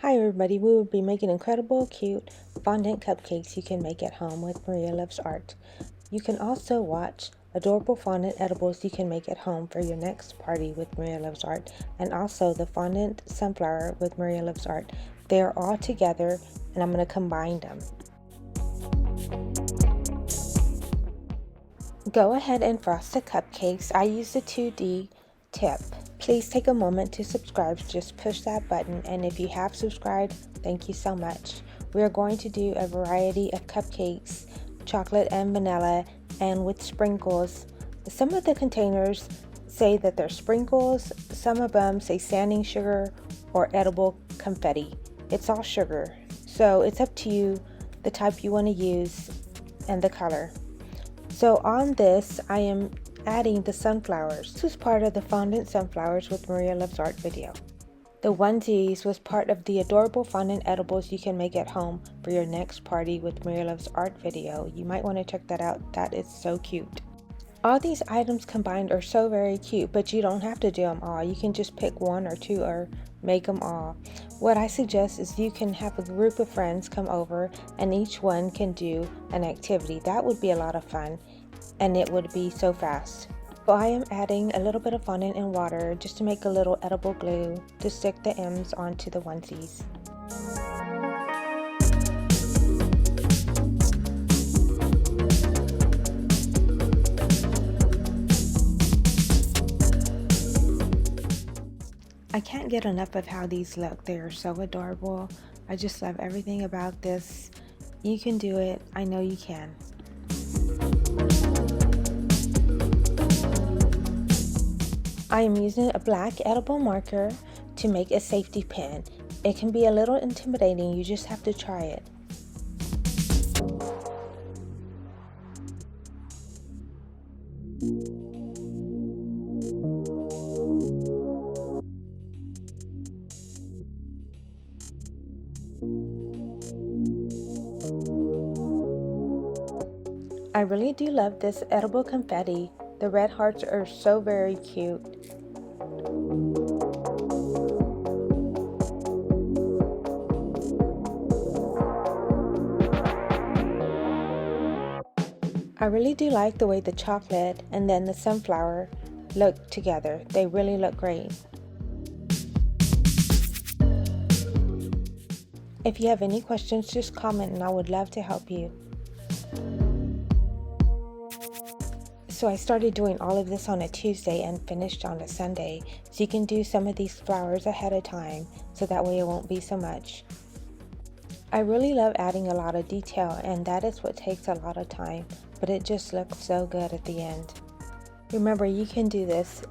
Hi everybody, we will be making incredible cute fondant cupcakes you can make at home with Maria Loves Art. You can also watch adorable fondant edibles you can make at home for your next party with Maria Loves Art, and also the Fondant Sunflower with Maria Loves Art. They are all together and I'm going to combine them. Go ahead and frost the cupcakes. I use the 2D tip. Please take a moment to subscribe. Just push that button, and if you have subscribed, thank you so much. We are going to do a variety of cupcakes, chocolate and vanilla, and with sprinkles. Some of the containers say that they're sprinkles, some of them say standing sugar or edible confetti. It's all sugar, so it's up to you the type you want to use and the color. So on this, I am adding the sunflowers. This was part of the Fondant Sunflowers with Maria Loves Art video. The onesies was part of the adorable fondant edibles you can make at home for your next party with Maria Loves Art video. You might want to check that out. That is so cute. All these items combined are so very cute, but you don't have to do them all. You can just pick one or two or make them all. What I suggest is you can have a group of friends come over and each one can do an activity. That would be a lot of fun and it would be so fast. So I am adding a little bit of fondant and water just to make a little edible glue to stick the M's onto the onesies. I can't get enough of how these look. They are so adorable. I just love everything about this. You can do it. I know you can. I am using a black edible marker to make a safety pin. It can be a little intimidating. You just have to try it. I really do love this edible confetti. The red hearts are so very cute. I really do like the way the chocolate and then the sunflower look together. They really look great. If you have any questions, just comment and I would love to help you. So I started doing all of this on a Tuesday and finished on a Sunday. So you can do some of these flowers ahead of time so that way it won't be so much. I really love adding a lot of detail, and that is what takes a lot of time, but it just looks so good at the end. Remember, you can do this